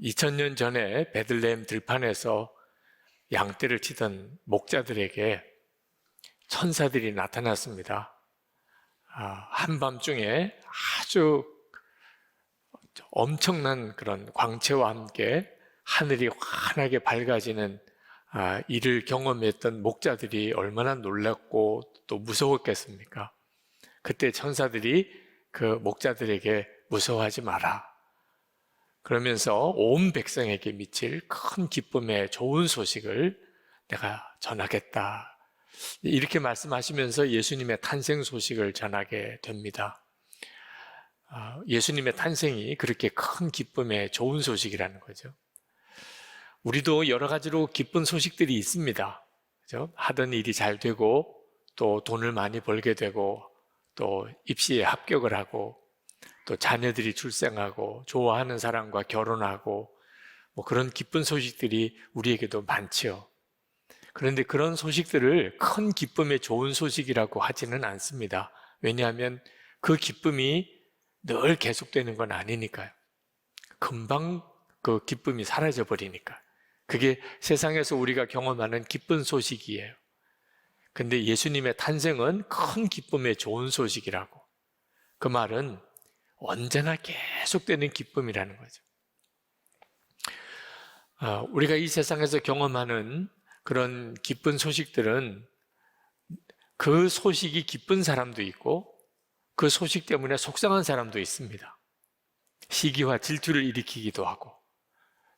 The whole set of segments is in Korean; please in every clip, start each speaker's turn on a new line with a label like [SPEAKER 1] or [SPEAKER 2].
[SPEAKER 1] 2000년 전에 베들레헴 들판에서 양떼를 치던 목자들에게 천사들이 나타났습니다. 한밤중에 아주 엄청난 그런 광채와 함께 하늘이 환하게 밝아지는 이를 경험했던 목자들이 얼마나 놀랐고 또 무서웠겠습니까? 그때 천사들이 그 목자들에게 무서워하지 마라, 그러면서 온 백성에게 미칠 큰 기쁨의 좋은 소식을 내가 전하겠다, 이렇게 말씀하시면서 예수님의 탄생 소식을 전하게 됩니다. 예수님의 탄생이 그렇게 큰 기쁨의 좋은 소식이라는 거죠. 우리도 여러 가지로 기쁜 소식들이 있습니다. 그죠? 하던 일이 잘 되고, 또 돈을 많이 벌게 되고, 또 입시에 합격을 하고, 또 자녀들이 출생하고, 좋아하는 사람과 결혼하고, 그런 기쁜 소식들이 우리에게도 많지요. 그런데 그런 소식들을 큰 기쁨의 좋은 소식이라고 하지는 않습니다. 왜냐하면 그 기쁨이 늘 계속되는 건 아니니까요. 금방 그 기쁨이 사라져 버리니까. 그게 세상에서 우리가 경험하는 기쁜 소식이에요. 근데 예수님의 탄생은 큰 기쁨의 좋은 소식이라고. 그 말은 언제나 계속되는 기쁨이라는 거죠. 우리가 이 세상에서 경험하는 그런 기쁜 소식들은 그 소식이 기쁜 사람도 있고 그 소식 때문에 속상한 사람도 있습니다. 시기와 질투를 일으키기도 하고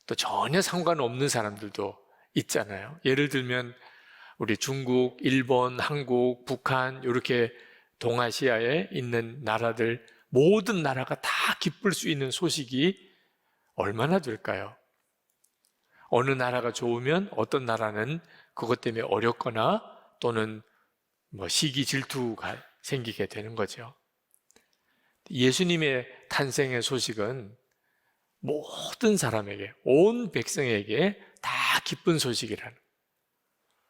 [SPEAKER 1] 또 전혀 상관없는 사람들도 있잖아요. 예를 들면 우리 중국, 일본, 한국, 북한 이렇게 동아시아에 있는 나라들 모든 나라가 다 기쁠 수 있는 소식이 얼마나 될까요? 어느 나라가 좋으면 어떤 나라는 그것 때문에 어렵거나 또는 시기 질투가 생기게 되는 거죠. 예수님의 탄생의 소식은 모든 사람에게, 온 백성에게 다 기쁜 소식이라는.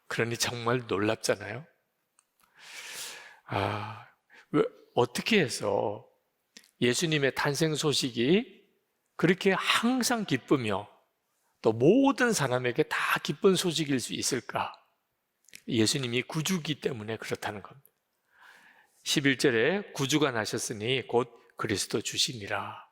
[SPEAKER 1] 그러니 정말 놀랍잖아요. 어떻게 해서 예수님의 탄생 소식이 그렇게 항상 기쁘며 또 모든 사람에게 다 기쁜 소식일 수 있을까? 예수님이 구주기 때문에 그렇다는 겁니다. 11절에 구주가 나셨으니 곧 그리스도 주시니라.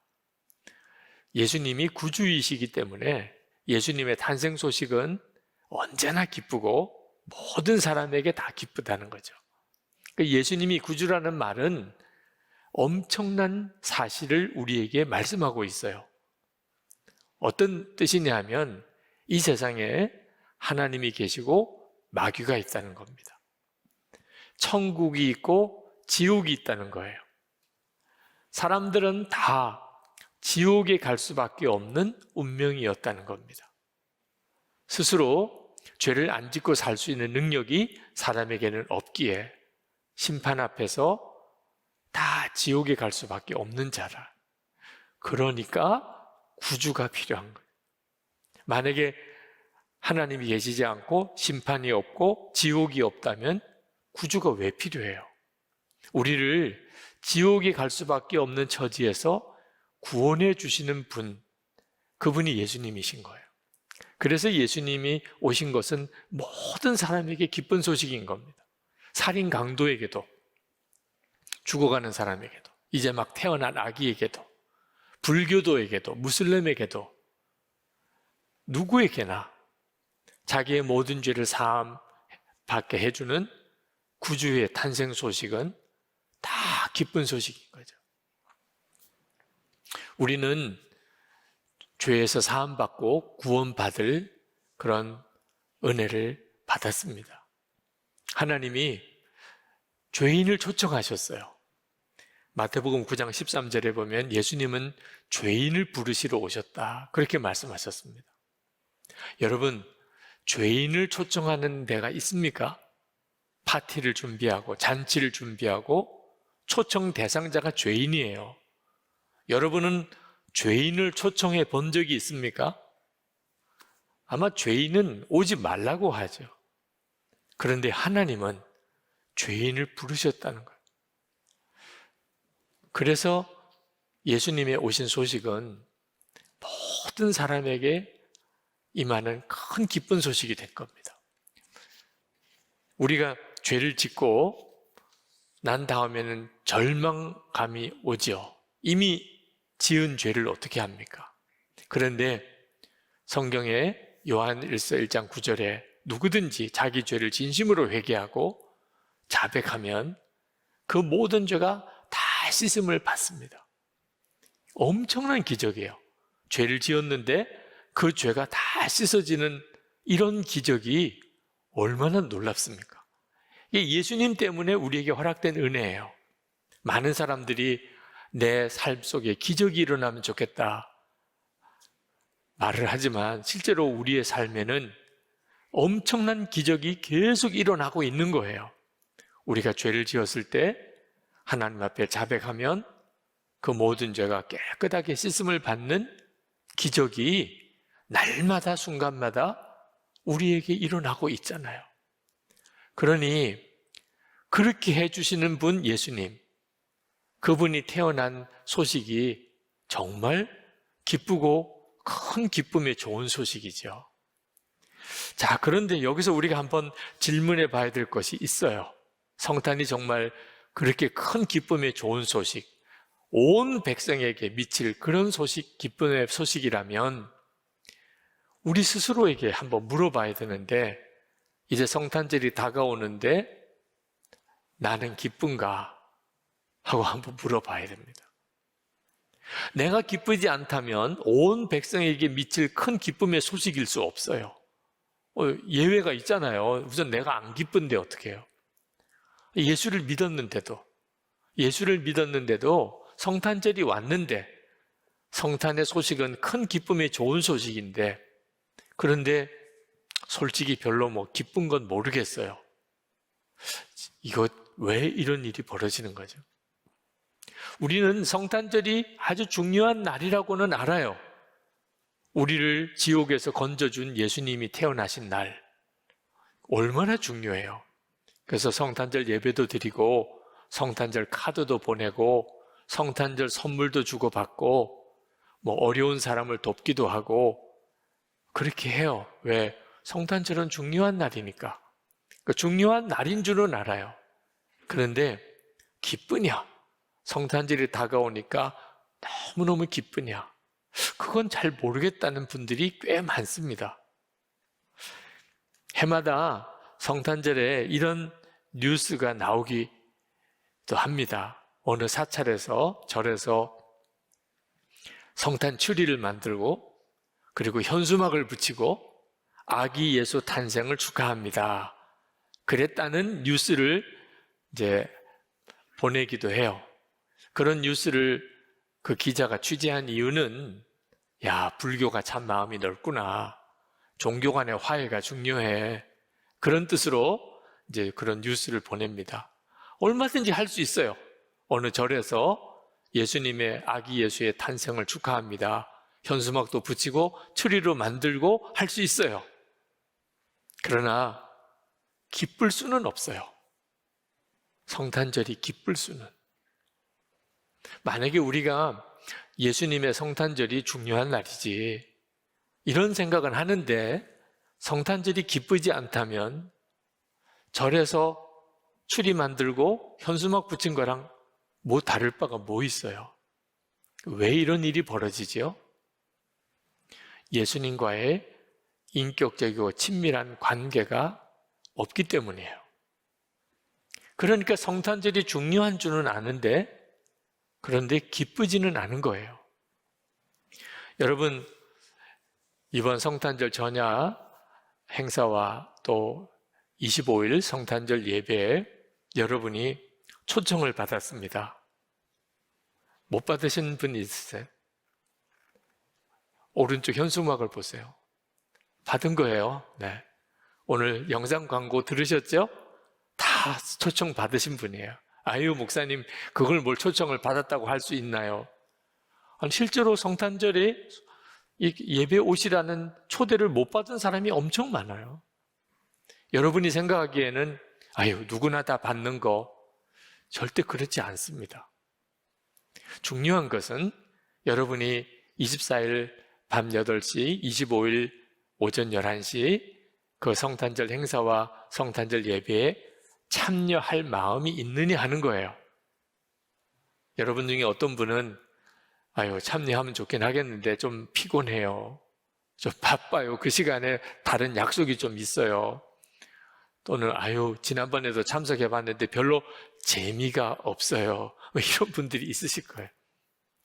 [SPEAKER 1] 예수님이 구주이시기 때문에 예수님의 탄생 소식은 언제나 기쁘고 모든 사람에게 다 기쁘다는 거죠. 예수님이 구주라는 말은 엄청난 사실을 우리에게 말씀하고 있어요. 어떤 뜻이냐 하면 이 세상에 하나님이 계시고 마귀가 있다는 겁니다. 천국이 있고 지옥이 있다는 거예요. 사람들은 다 지옥에 갈 수밖에 없는 운명이었다는 겁니다. 스스로 죄를 안 짓고 살 수 있는 능력이 사람에게는 없기에 심판 앞에서 다 지옥에 갈 수밖에 없는 자라. 그러니까 구주가 필요한 거예요. 만약에 하나님이 계시지 않고 심판이 없고 지옥이 없다면 구주가 왜 필요해요? 우리를 지옥에 갈 수밖에 없는 처지에서 구원해 주시는 분, 그분이 예수님이신 거예요. 그래서 예수님이 오신 것은 모든 사람에게 기쁜 소식인 겁니다. 살인 강도에게도, 죽어가는 사람에게도, 이제 막 태어난 아기에게도, 불교도에게도, 무슬림에게도, 누구에게나 자기의 모든 죄를 사함 받게 해주는 구주의 탄생 소식은 다 기쁜 소식인 거죠. 우리는 죄에서 사함받고 구원받을 그런 은혜를 받았습니다. 하나님이 죄인을 초청하셨어요. 마태복음 9장 13절에 보면 예수님은 죄인을 부르시러 오셨다, 그렇게 말씀하셨습니다. 여러분, 죄인을 초청하는 데가 있습니까? 파티를 준비하고 잔치를 준비하고 초청 대상자가 죄인이에요. 여러분은 죄인을 초청해 본 적이 있습니까? 아마 죄인은 오지 말라고 하죠. 그런데 하나님은 죄인을 부르셨다는 거예요. 그래서 예수님의 오신 소식은 모든 사람에게 임하는 큰 기쁜 소식이 된 겁니다. 우리가 죄를 짓고 난 다음에는 절망감이 오죠. 이미 지은 죄를 어떻게 합니까? 그런데 성경에 요한 1서 1장 9절에 누구든지 자기 죄를 진심으로 회개하고 자백하면 그 모든 죄가 다 씻음을 받습니다. 엄청난 기적이에요. 죄를 지었는데 그 죄가 다 씻어지는 이런 기적이 얼마나 놀랍습니까? 이게 예수님 때문에 우리에게 허락된 은혜예요. 많은 사람들이 내 삶 속에 기적이 일어나면 좋겠다 말을 하지만 실제로 우리의 삶에는 엄청난 기적이 계속 일어나고 있는 거예요. 우리가 죄를 지었을 때 하나님 앞에 자백하면 그 모든 죄가 깨끗하게 씻음을 받는 기적이 날마다 순간마다 우리에게 일어나고 있잖아요. 그러니 그렇게 해주시는 분 예수님, 그분이 태어난 소식이 정말 기쁘고 큰 기쁨에 좋은 소식이죠. 자, 그런데 여기서 우리가 한번 질문해 봐야 될 것이 있어요. 성탄이 정말 그렇게 큰 기쁨에 좋은 소식, 온 백성에게 미칠 그런 소식, 기쁨의 소식이라면 우리 스스로에게 한번 물어봐야 되는데, 이제 성탄절이 다가오는데 나는 기쁜가? 하고 한번 물어봐야 됩니다. 내가 기쁘지 않다면 온 백성에게 미칠 큰 기쁨의 소식일 수 없어요. 예외가 있잖아요. 우선 내가 안 기쁜데 어떻게 해요? 예수를 믿었는데도 성탄절이 왔는데, 성탄의 소식은 큰 기쁨의 좋은 소식인데, 그런데 솔직히 별로 기쁜 건 모르겠어요. 이거 왜 이런 일이 벌어지는 거죠? 우리는 성탄절이 아주 중요한 날이라고는 알아요. 우리를 지옥에서 건져준 예수님이 태어나신 날, 얼마나 중요해요. 그래서 성탄절 예배도 드리고 성탄절 카드도 보내고 성탄절 선물도 주고받고 어려운 사람을 돕기도 하고 그렇게 해요. 왜? 성탄절은 중요한 날이니까. 중요한 날인 줄은 알아요. 그런데 기쁘냐? 성탄절이 다가오니까 너무너무 기쁘냐? 그건 잘 모르겠다는 분들이 꽤 많습니다. 해마다 성탄절에 이런 뉴스가 나오기도 합니다. 어느 사찰에서, 절에서 성탄 추리를 만들고 그리고 현수막을 붙이고 아기 예수 탄생을 축하합니다. 그랬다는 뉴스를 이제 보내기도 해요. 그런 뉴스를 그 기자가 취재한 이유는, 야, 불교가 참 마음이 넓구나. 종교 간의 화해가 중요해. 그런 뜻으로 이제 그런 뉴스를 보냅니다. 얼마든지 할 수 있어요. 어느 절에서 예수님의 아기 예수의 탄생을 축하합니다. 현수막도 붙이고 트리로 만들고 할 수 있어요. 그러나 기쁠 수는 없어요. 성탄절이 기쁠 수는. 만약에 우리가 예수님의 성탄절이 중요한 날이지 이런 생각은 하는데 성탄절이 기쁘지 않다면 절에서 추리 만들고 현수막 붙인 거랑 다를 바가 뭐 있어요? 왜 이런 일이 벌어지죠? 예수님과의 인격적이고 친밀한 관계가 없기 때문이에요. 그러니까 성탄절이 중요한 줄은 아는데 그런데 기쁘지는 않은 거예요. 여러분, 이번 성탄절 전야 행사와 또 25일 성탄절 예배에 여러분이 초청을 받았습니다. 못 받으신 분 있으세요? 오른쪽 현수막을 보세요. 받은 거예요. 네. 오늘 영상 광고 들으셨죠? 다 초청 받으신 분이에요. 아유, 목사님, 그걸 뭘 초청을 받았다고 할 수 있나요? 아니, 실제로 성탄절에 예배 오시라는 초대를 못 받은 사람이 엄청 많아요. 여러분이 생각하기에는 아유, 누구나 다 받는 거, 절대 그렇지 않습니다. 중요한 것은 여러분이 24일 밤 8시, 25일 오전 11시 그 성탄절 행사와 성탄절 예배에 참여할 마음이 있느냐 하는 거예요. 여러분 중에 어떤 분은 참여하면 좋긴 하겠는데 좀 피곤해요. 좀 바빠요. 그 시간에 다른 약속이 좀 있어요. 또는 지난번에도 참석해봤는데 별로 재미가 없어요. 이런 분들이 있으실 거예요.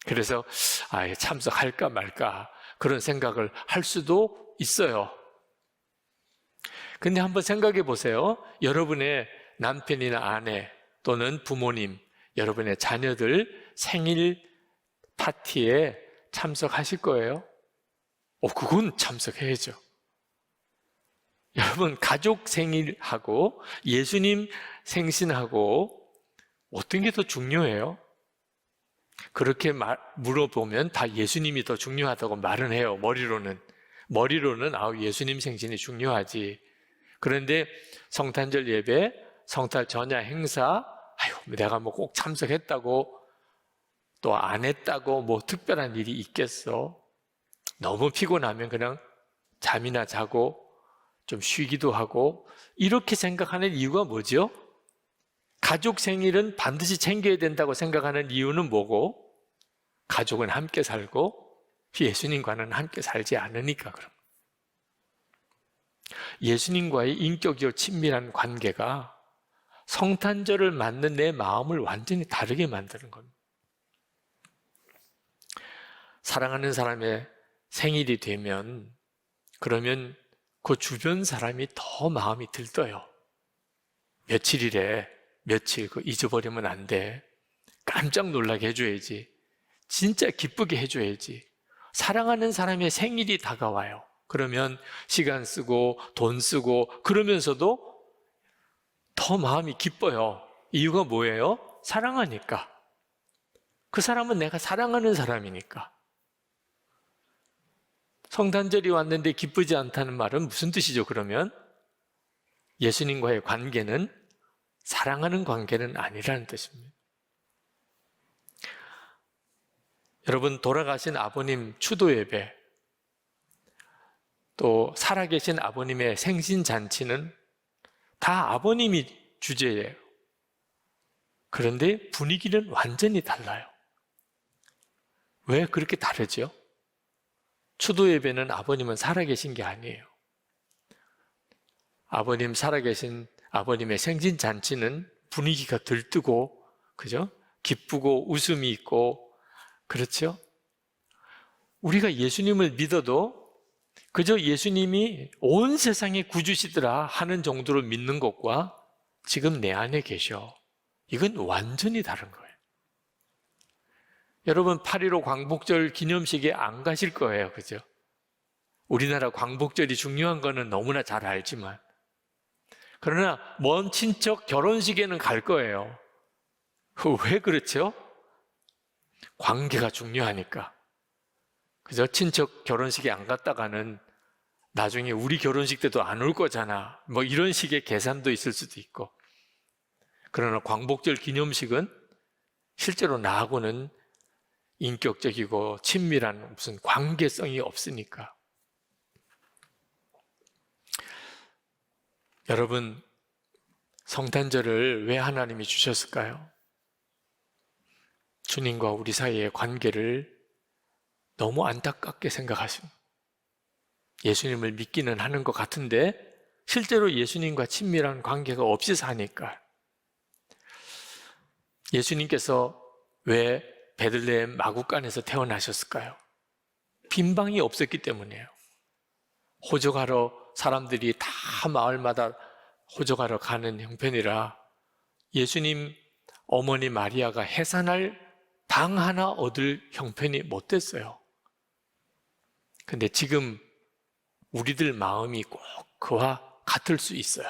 [SPEAKER 1] 그래서 참석할까 말까 그런 생각을 할 수도 있어요. 근데 한번 생각해 보세요. 여러분의 남편이나 아내 또는 부모님, 여러분의 자녀들 생일 파티에 참석하실 거예요? 그건 참석해야죠. 여러분, 가족 생일하고 예수님 생신하고 어떤 게 더 중요해요? 그렇게 물어보면 다 예수님이 더 중요하다고 말은 해요. 머리로는 예수님 생신이 중요하지. 그런데 성탄절 예배, 성탄 전야 행사, 내가 꼭 참석했다고 또 안 했다고 특별한 일이 있겠어? 너무 피곤하면 그냥 잠이나 자고 좀 쉬기도 하고 이렇게 생각하는 이유가 뭐죠? 가족 생일은 반드시 챙겨야 된다고 생각하는 이유는 뭐고? 가족은 함께 살고 예수님과는 함께 살지 않으니까 그럼. 예수님과의 인격적으로 친밀한 관계가 성탄절을 맞는 내 마음을 완전히 다르게 만드는 겁니다. 사랑하는 사람의 생일이 되면 그러면 그 주변 사람이 더 마음이 들떠요. 며칠이래, 며칠 잊어버리면 안 돼. 깜짝 놀라게 해줘야지. 진짜 기쁘게 해줘야지. 사랑하는 사람의 생일이 다가와요. 그러면 시간 쓰고 돈 쓰고 그러면서도 더 마음이 기뻐요. 이유가 뭐예요? 사랑하니까. 그 사람은 내가 사랑하는 사람이니까. 성탄절이 왔는데 기쁘지 않다는 말은 무슨 뜻이죠, 그러면? 예수님과의 관계는 사랑하는 관계는 아니라는 뜻입니다. 여러분, 돌아가신 아버님 추도 예배, 또 살아계신 아버님의 생신잔치는 다 아버님이 주제예요. 그런데 분위기는 완전히 달라요. 왜 그렇게 다르죠? 추도 예배는 아버님은 살아계신 게 아니에요. 아버님 살아계신 아버님의 생신잔치는 분위기가 들뜨고, 그죠? 기쁘고 웃음이 있고, 그렇죠? 우리가 예수님을 믿어도 그저 예수님이 온 세상의 구주시더라 하는 정도로 믿는 것과 지금 내 안에 계셔. 이건 완전히 다른 거예요. 여러분, 8.15 광복절 기념식에 안 가실 거예요. 그죠? 우리나라 광복절이 중요한 거는 너무나 잘 알지만. 그러나 먼 친척 결혼식에는 갈 거예요. 왜 그렇죠? 관계가 중요하니까. 그죠? 친척 결혼식에 안 갔다가는 나중에 우리 결혼식 때도 안 올 거잖아. 이런 식의 계산도 있을 수도 있고. 그러나 광복절 기념식은 실제로 나하고는 인격적이고 친밀한 무슨 관계성이 없으니까. 여러분, 성탄절을 왜 하나님이 주셨을까요? 주님과 우리 사이의 관계를 너무 안타깝게 생각하십니다. 예수님을 믿기는 하는 것 같은데 실제로 예수님과 친밀한 관계가 없이 사니까. 예수님께서 왜 베들레헴 마구간에서 태어나셨을까요? 빈방이 없었기 때문이에요. 호적하러 사람들이 다 마을마다 호적하러 가는 형편이라 예수님 어머니 마리아가 해산할 방 하나 얻을 형편이 못 됐어요. 근데 지금 우리들 마음이 꼭 그와 같을 수 있어요.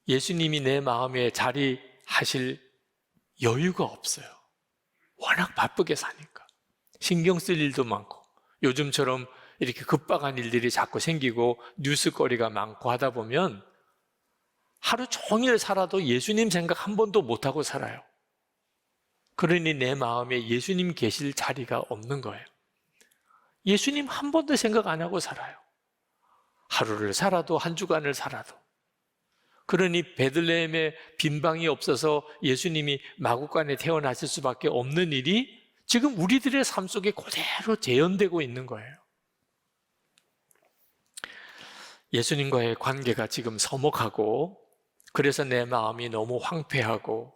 [SPEAKER 1] 예수님이 내 마음에 자리하실 여유가 없어요. 워낙 바쁘게 사니까. 신경 쓸 일도 많고 요즘처럼 이렇게 급박한 일들이 자꾸 생기고 뉴스거리가 많고 하다 보면 하루 종일 살아도 예수님 생각 한 번도 못하고 살아요. 그러니 내 마음에 예수님 계실 자리가 없는 거예요. 예수님 한 번도 생각 안 하고 살아요. 하루를 살아도 한 주간을 살아도. 그러니 베들레헴에 빈방이 없어서 예수님이 마구간에 태어나실 수밖에 없는 일이 지금 우리들의 삶 속에 그대로 재현되고 있는 거예요. 예수님과의 관계가 지금 서먹하고 그래서 내 마음이 너무 황폐하고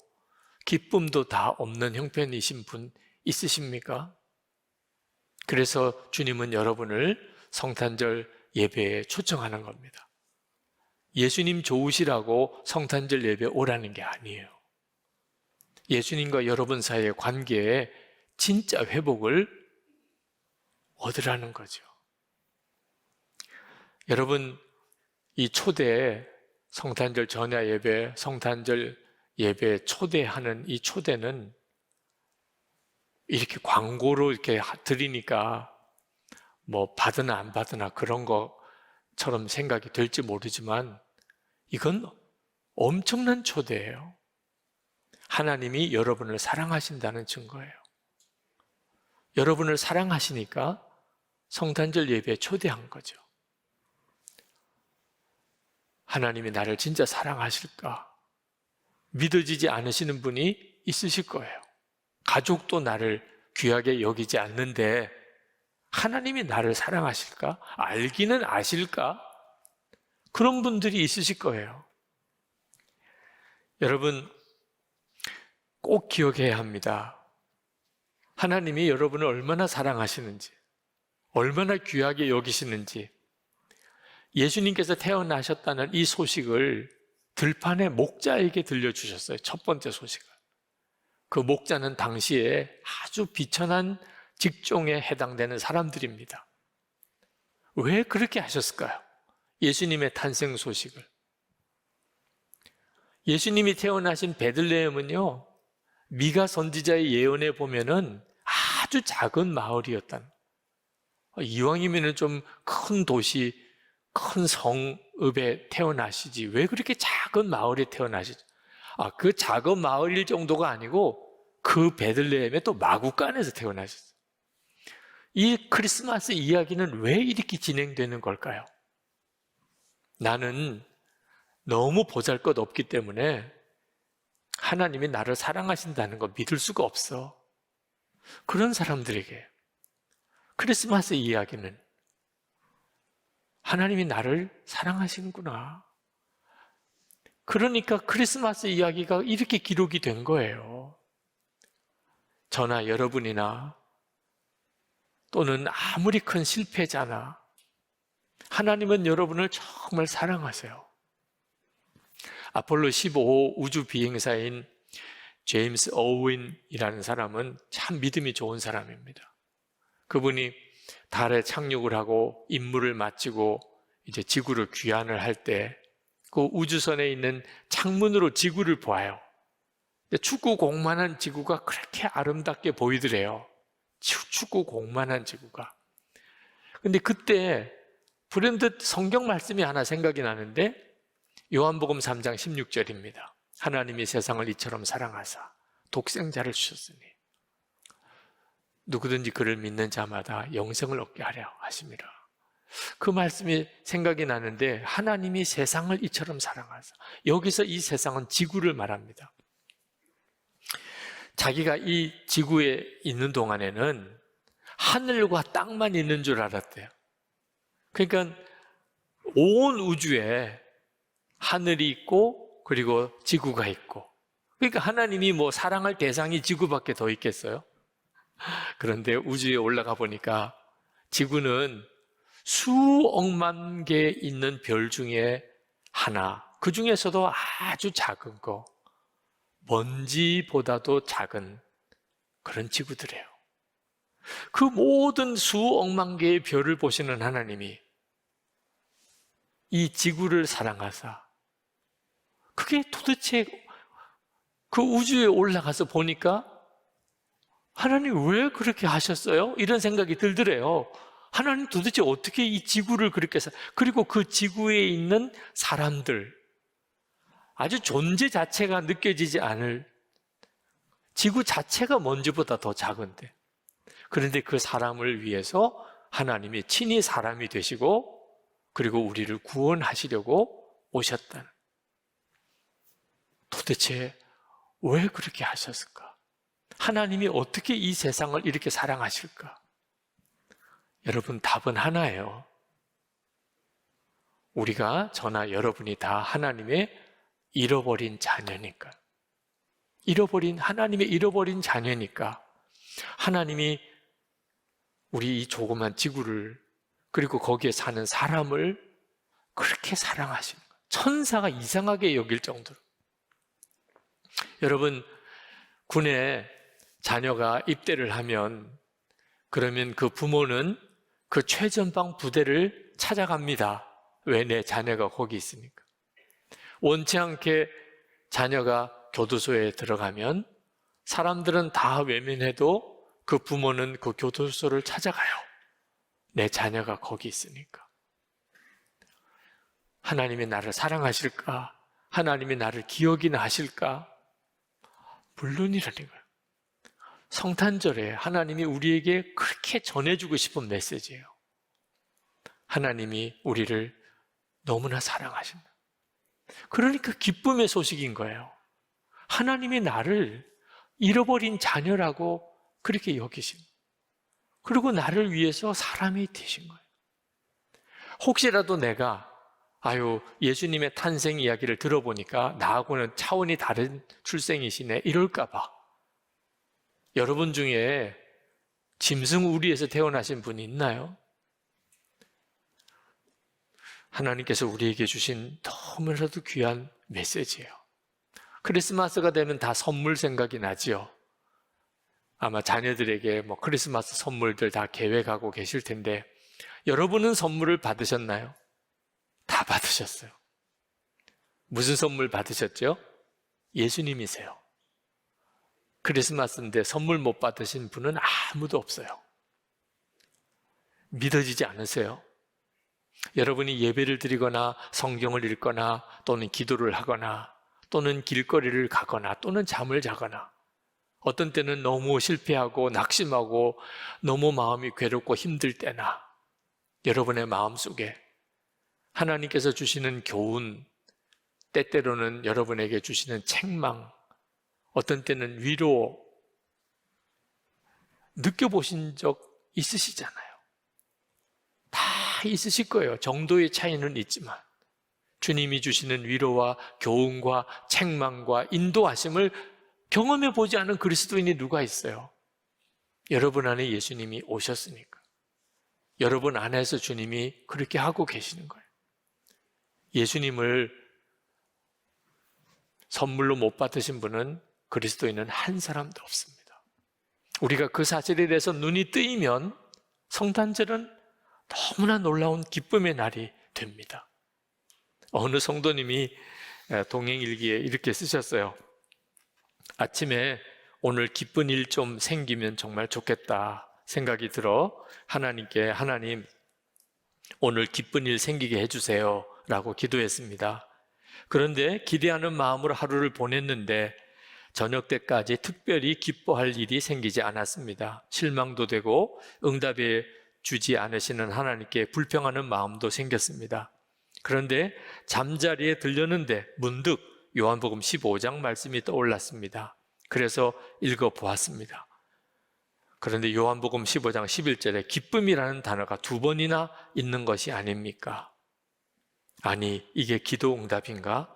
[SPEAKER 1] 기쁨도 다 없는 형편이신 분 있으십니까? 그래서 주님은 여러분을 성탄절 예배에 초청하는 겁니다. 예수님 좋으시라고 성탄절 예배에 오라는 게 아니에요. 예수님과 여러분 사이의 관계에 진짜 회복을 얻으라는 거죠. 여러분, 이 초대 성탄절 전야 예배, 성탄절 예배 초대하는 이 초대는 이렇게 광고로 이렇게 드리니까 뭐 받으나 안 받으나 그런 것처럼 생각이 될지 모르지만 이건 엄청난 초대예요. 하나님이 여러분을 사랑하신다는 증거예요. 여러분을 사랑하시니까 성탄절 예배에 초대한 거죠. 하나님이 나를 진짜 사랑하실까? 믿어지지 않으시는 분이 있으실 거예요. 가족도 나를 귀하게 여기지 않는데 하나님이 나를 사랑하실까? 알기는 아실까? 그런 분들이 있으실 거예요. 여러분, 꼭 기억해야 합니다. 하나님이 여러분을 얼마나 사랑하시는지, 얼마나 귀하게 여기시는지, 예수님께서 태어나셨다는 이 소식을 들판의 목자에게 들려주셨어요. 첫 번째 소식을. 그 목자는 당시에 아주 비천한 직종에 해당되는 사람들입니다. 왜 그렇게 하셨을까요? 예수님의 탄생 소식을. 예수님이 태어나신 베들레헴은요, 미가 선지자의 예언에 보면은 아주 작은 마을이었다는. 이왕이면 좀 큰 도시, 큰 성읍에 태어나시지 왜 그렇게 작은 마을에 태어나시죠? 그 작은 마을일 정도가 아니고 그 베들레헴의 또 마구간에서 태어나셨어요. 이 크리스마스 이야기는 왜 이렇게 진행되는 걸까요? 나는 너무 보잘것없기 때문에 하나님이 나를 사랑하신다는 거 믿을 수가 없어. 그런 사람들에게 크리스마스 이야기는 하나님이 나를 사랑하시는구나. 그러니까 크리스마스 이야기가 이렇게 기록이 된 거예요. 저나 여러분이나 또는 아무리 큰 실패자나 하나님은 여러분을 정말 사랑하세요. 아폴로 15호 우주 비행사인 제임스 어윈이라는 사람은 참 믿음이 좋은 사람입니다. 그분이 달에 착륙을 하고 임무를 마치고 이제 지구를 귀환을 할 때 그 우주선에 있는 창문으로 지구를 보아요. 축구공만한 지구가 그렇게 아름답게 보이더래요. 축구공만한 지구가. 근데 그때 불현듯 성경 말씀이 하나 생각이 나는데 요한복음 3장 16절입니다. 하나님이 세상을 이처럼 사랑하사 독생자를 주셨으니 누구든지 그를 믿는 자마다 영생을 얻게 하려 하심이라. 그 말씀이 생각이 나는데 하나님이 세상을 이처럼 사랑하사, 여기서 이 세상은 지구를 말합니다. 자기가 이 지구에 있는 동안에는 하늘과 땅만 있는 줄 알았대요. 그러니까 온 우주에 하늘이 있고 그리고 지구가 있고, 그러니까 하나님이 뭐 사랑할 대상이 지구밖에 더 있겠어요? 그런데 우주에 올라가 보니까 지구는 수억만 개 있는 별 중에 하나, 그 중에서도 아주 작은 거, 먼지보다도 작은 그런 지구들이에요. 그 모든 수억만 개의 별을 보시는 하나님이 이 지구를 사랑하사, 그게 도대체 그 우주에 올라가서 보니까 하나님 왜 그렇게 하셨어요? 이런 생각이 들더래요. 하나님 도대체 어떻게 이 지구를 그렇게 그리고 그 지구에 있는 사람들, 아주 존재 자체가 느껴지지 않을, 지구 자체가 먼지보다 더 작은데, 그런데 그 사람을 위해서 하나님이 친히 사람이 되시고 그리고 우리를 구원하시려고 오셨다는. 도대체 왜 그렇게 하셨을까? 하나님이 어떻게 이 세상을 이렇게 사랑하실까? 여러분, 답은 하나예요. 우리가 저나 여러분이 다 하나님의 잃어버린 자녀니까. 하나님의 잃어버린 자녀니까 하나님이 우리 이 조그만 지구를 그리고 거기에 사는 사람을 그렇게 사랑하시는 거예요. 천사가 이상하게 여길 정도로. 여러분, 군에 자녀가 입대를 하면 그러면 그 부모는 그 최전방 부대를 찾아갑니다. 왜? 내 자녀가 거기 있으니까. 원치 않게 자녀가 교도소에 들어가면 사람들은 다 외면해도 그 부모는 그 교도소를 찾아가요. 내 자녀가 거기 있으니까. 하나님이 나를 사랑하실까? 하나님이 나를 기억이나 하실까? 물론이라는 거예요. 성탄절에 하나님이 우리에게 그렇게 전해주고 싶은 메시지예요. 하나님이 우리를 너무나 사랑하신다. 그러니까 기쁨의 소식인 거예요. 하나님이 나를 잃어버린 자녀라고 그렇게 여기신 거예요. 그리고 나를 위해서 사람이 되신 거예요. 혹시라도 내가 예수님의 탄생 이야기를 들어보니까 나하고는 차원이 다른 출생이시네 이럴까 봐. 여러분 중에 짐승 우리에서 태어나신 분이 있나요? 하나님께서 우리에게 주신 너무나도 귀한 메시지예요. 크리스마스가 되면 다 선물 생각이 나지요. 아마 자녀들에게 크리스마스 선물들 다 계획하고 계실 텐데 여러분은 선물을 받으셨나요? 다 받으셨어요. 무슨 선물 받으셨죠? 예수님이세요. 크리스마스인데 선물 못 받으신 분은 아무도 없어요. 믿어지지 않으세요? 여러분이 예배를 드리거나 성경을 읽거나 또는 기도를 하거나 또는 길거리를 가거나 또는 잠을 자거나 어떤 때는 너무 실패하고 낙심하고 너무 마음이 괴롭고 힘들 때나 여러분의 마음속에 하나님께서 주시는 교훈, 때때로는 여러분에게 주시는 책망, 어떤 때는 위로 느껴보신 적 있으시잖아요. 다 있으실 거예요. 정도의 차이는 있지만 주님이 주시는 위로와 교훈과 책망과 인도하심을 경험해 보지 않은 그리스도인이 누가 있어요? 여러분 안에 예수님이 오셨으니까. 여러분 안에서 주님이 그렇게 하고 계시는 거예요. 예수님을 선물로 못 받으신 분은 그리스도인은 한 사람도 없습니다. 우리가 그 사실에 대해서 눈이 뜨이면 성탄절은 너무나 놀라운 기쁨의 날이 됩니다. 어느 성도님이 동행일기에 이렇게 쓰셨어요. 아침에 오늘 기쁜 일 좀 생기면 정말 좋겠다 생각이 들어 하나님께 하나님 오늘 기쁜 일 생기게 해주세요 라고 기도했습니다. 그런데 기대하는 마음으로 하루를 보냈는데 저녁 때까지 특별히 기뻐할 일이 생기지 않았습니다. 실망도 되고 응답해 주지 않으시는 하나님께 불평하는 마음도 생겼습니다. 그런데 잠자리에 들렸는데 문득 요한복음 15장 말씀이 떠올랐습니다. 그래서 읽어보았습니다. 그런데 요한복음 15장 11절에 기쁨이라는 단어가 2번이나 있는 것이 아닙니까? 아니, 이게 기도 응답인가?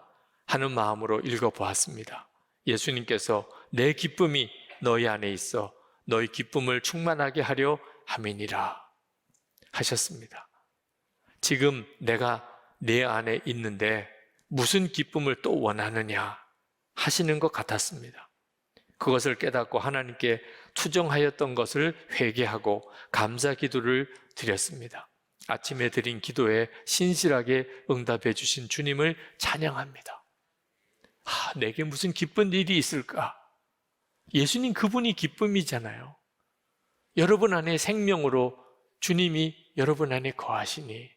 [SPEAKER 1] 하는 마음으로 읽어보았습니다. 예수님께서 내 기쁨이 너희 안에 있어 너희 기쁨을 충만하게 하려 함이니라 하셨습니다. 지금 내가 내 안에 있는데 무슨 기쁨을 또 원하느냐 하시는 것 같았습니다. 그것을 깨닫고 하나님께 투정하였던 것을 회개하고 감사 기도를 드렸습니다. 아침에 드린 기도에 신실하게 응답해 주신 주님을 찬양합니다. 내게 무슨 기쁜 일이 있을까? 예수님 그분이 기쁨이잖아요. 여러분 안에 생명으로 주님이 여러분 안에 거하시니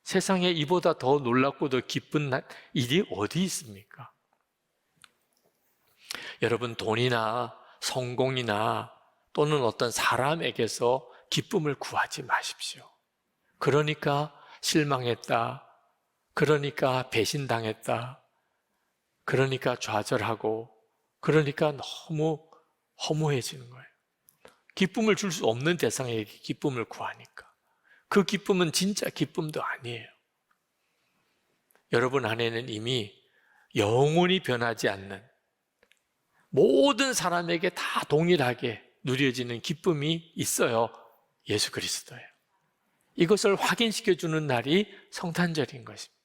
[SPEAKER 1] 세상에 이보다 더 놀랍고 더 기쁜 일이 어디 있습니까? 여러분 돈이나 성공이나 또는 어떤 사람에게서 기쁨을 구하지 마십시오. 그러니까 실망했다. 그러니까 배신당했다. 그러니까 좌절하고, 그러니까 너무 허무해지는 거예요. 기쁨을 줄 수 없는 대상에게 기쁨을 구하니까. 그 기쁨은 진짜 기쁨도 아니에요. 여러분 안에는 이미 영원히 변하지 않는, 모든 사람에게 다 동일하게 누려지는 기쁨이 있어요. 예수 그리스도예요. 이것을 확인시켜주는 날이 성탄절인 것입니다.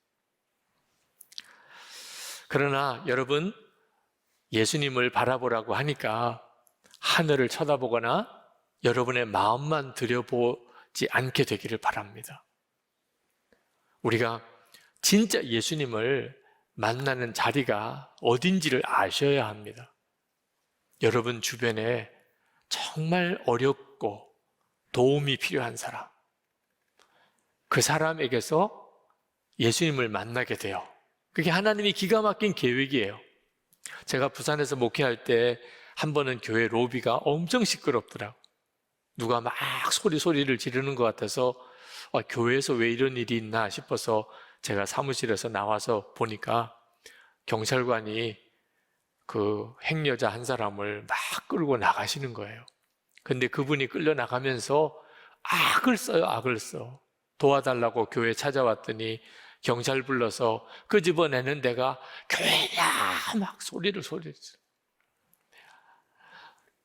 [SPEAKER 1] 그러나 여러분, 예수님을 바라보라고 하니까 하늘을 쳐다보거나 여러분의 마음만 들여보지 않게 되기를 바랍니다. 우리가 진짜 예수님을 만나는 자리가 어딘지를 아셔야 합니다. 여러분 주변에 정말 어렵고 도움이 필요한 사람, 그 사람에게서 예수님을 만나게 돼요. 그게 하나님이 기가 막힌 계획이에요. 제가 부산에서 목회할 때 한 번은 교회 로비가 엄청 시끄럽더라고요. 누가 막 소리를 지르는 것 같아서 교회에서 왜 이런 일이 있나 싶어서 제가 사무실에서 나와서 보니까 경찰관이 그 행여자 한 사람을 막 끌고 나가시는 거예요. 근데 그분이 끌려 나가면서 악을 써요, 악을 써. 도와달라고 교회에 찾아왔더니 경찰 불러서 끄집어내는 데가 교회냐 막 소리를 지르.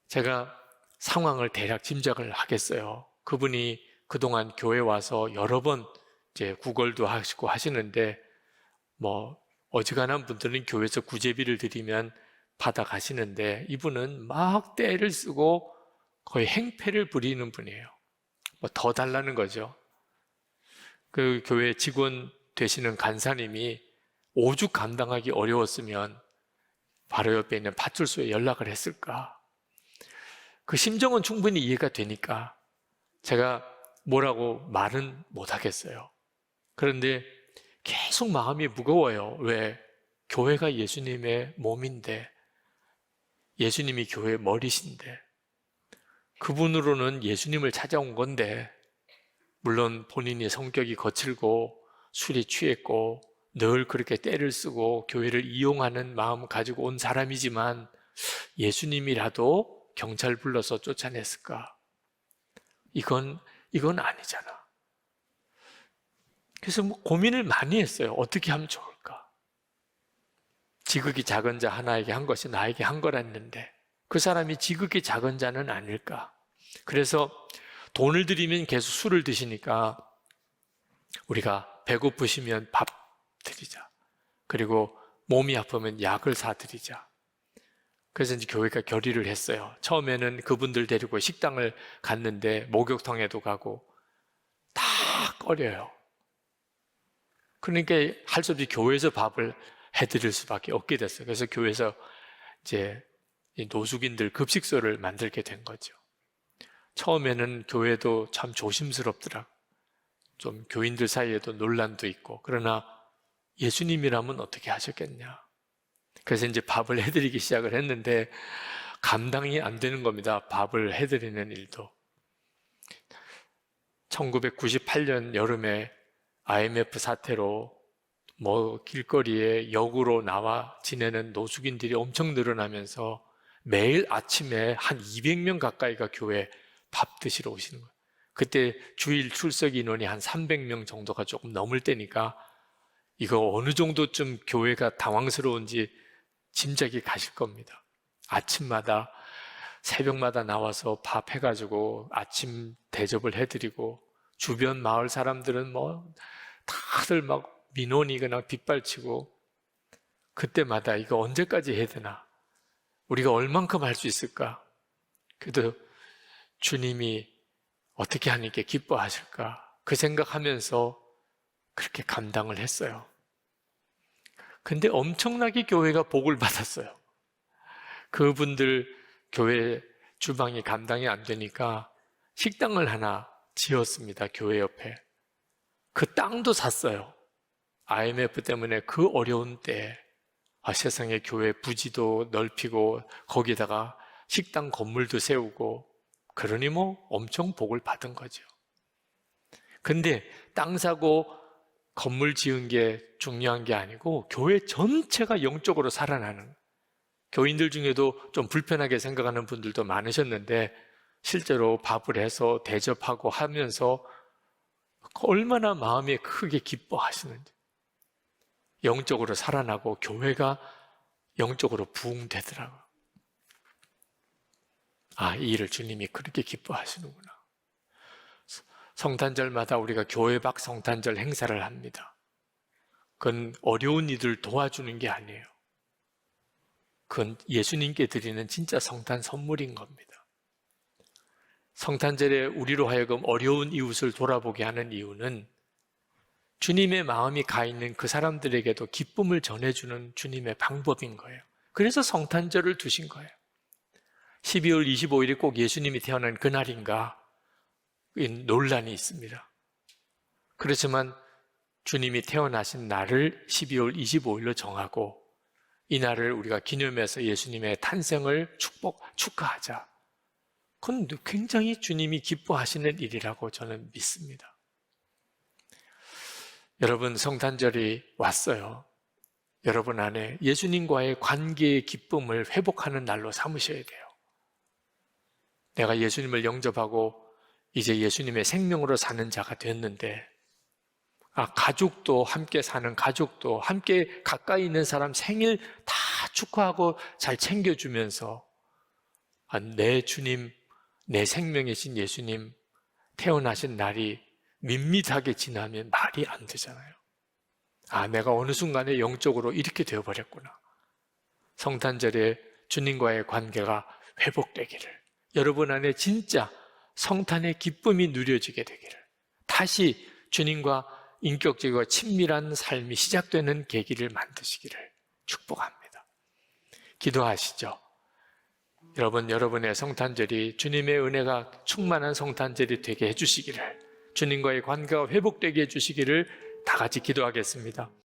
[SPEAKER 1] 제가 상황을 대략 짐작을 하겠어요. 그분이 그동안 교회 와서 여러 번 이제 구걸도 하시고 하시는데, 뭐 어지간한 분들은 교회에서 구제비를 드리면 받아 가시는데, 이분은 막 떼를 쓰고 거의 행패를 부리는 분이에요. 뭐 더 달라는 거죠. 그 교회 직원 되시는 간사님이 오죽 감당하기 어려웠으면 바로 옆에 있는 파출소에 연락을 했을까. 그 심정은 충분히 이해가 되니까 제가 뭐라고 말은 못 하겠어요. 그런데 계속 마음이 무거워요. 왜? 교회가 예수님의 몸인데, 예수님이 교회의 머리신데, 그분으로는 예수님을 찾아온 건데, 물론 본인이 성격이 거칠고 술이 취했고 늘 그렇게 떼를 쓰고 교회를 이용하는 마음 가지고 온 사람이지만, 예수님이라도 경찰 불러서 쫓아냈을까? 이건 아니잖아. 그래서 뭐 고민을 많이 했어요. 어떻게 하면 좋을까? 지극히 작은 자 하나에게 한 것이 나에게 한 거랬는데 그 사람이 지극히 작은 자는 아닐까? 그래서 돈을 드리면 계속 술을 드시니까 우리가 배고프시면 밥 드리자. 그리고 몸이 아프면 약을 사드리자. 그래서 이제 교회가 결의를 했어요. 처음에는 그분들 데리고 식당을 갔는데 목욕탕에도 가고 다 꺼려요. 그러니까 할 수 없이 교회에서 밥을 해드릴 수밖에 없게 됐어요. 그래서 교회에서 이제 노숙인들 급식소를 만들게 된 거죠. 처음에는 교회도 참 조심스럽더라고요. 좀 교인들 사이에도 논란도 있고. 그러나 예수님이라면 어떻게 하셨겠냐. 그래서 이제 밥을 해드리기 시작을 했는데 감당이 안 되는 겁니다. 밥을 해드리는 일도. 1998년 여름에 IMF 사태로 뭐 길거리에 역으로 나와 지내는 노숙인들이 엄청 늘어나면서 매일 아침에 한 200명 가까이가 교회 밥 드시러 오시는 거예요. 그때 주일 출석 인원이 한 300명 정도가 조금 넘을 때니까 이거 어느 정도쯤 교회가 당황스러운지 짐작이 가실 겁니다. 아침마다 새벽마다 나와서 밥 해가지고 아침 대접을 해드리고, 주변 마을 사람들은 뭐 다들 막 민원이 그냥 빗발치고, 그때마다 이거 언제까지 해야 되나? 우리가 얼만큼 할 수 있을까? 그래도 주님이 어떻게 하니까 기뻐하실까? 그 생각하면서 그렇게 감당을 했어요. 근데 엄청나게 교회가 복을 받았어요. 그분들 교회 주방이 감당이 안 되니까 식당을 하나 지었습니다. 교회 옆에. 그 땅도 샀어요. IMF 때문에 그 어려운 때 세상에 교회 부지도 넓히고 거기다가 식당 건물도 세우고, 그러니 뭐 엄청 복을 받은 거죠. 근데 땅 사고 건물 지은 게 중요한 게 아니고 교회 전체가 영적으로 살아나는, 교인들 중에도 좀 불편하게 생각하는 분들도 많으셨는데 실제로 밥을 해서 대접하고 하면서 얼마나 마음이 크게 기뻐하시는지, 영적으로 살아나고 교회가 영적으로 부흥되더라고요. 아, 이 일을 주님이 그렇게 기뻐하시는구나. 성탄절마다 우리가 교회 밖 성탄절 행사를 합니다. 그건 어려운 이들 도와주는 게 아니에요. 그건 예수님께 드리는 진짜 성탄 선물인 겁니다. 성탄절에 우리로 하여금 어려운 이웃을 돌아보게 하는 이유는 주님의 마음이 가 있는 그 사람들에게도 기쁨을 전해주는 주님의 방법인 거예요. 그래서 성탄절을 두신 거예요. 12월 25일이 꼭 예수님이 태어난 그날인가 논란이 있습니다. 그렇지만 주님이 태어나신 날을 12월 25일로 정하고 이 날을 우리가 기념해서 예수님의 탄생을 축하하자. 그건 굉장히 주님이 기뻐하시는 일이라고 저는 믿습니다. 여러분, 성탄절이 왔어요. 여러분 안에 예수님과의 관계의 기쁨을 회복하는 날로 삼으셔야 돼요. 내가 예수님을 영접하고 이제 예수님의 생명으로 사는 자가 됐는데, 가족도 함께 사는 가족도 함께 가까이 있는 사람 생일 다 축하하고 잘 챙겨주면서 내 주님, 내 생명이신 예수님 태어나신 날이 밋밋하게 지나면 말이 안 되잖아요. 내가 어느 순간에 영적으로 이렇게 되어버렸구나. 성탄절에 주님과의 관계가 회복되기를, 여러분 안에 진짜 성탄의 기쁨이 누려지게 되기를, 다시 주님과 인격적이고 친밀한 삶이 시작되는 계기를 만드시기를 축복합니다. 기도하시죠. 여러분의 성탄절이 주님의 은혜가 충만한 성탄절이 되게 해주시기를, 주님과의 관계가 회복되게 해주시기를 다 같이 기도하겠습니다.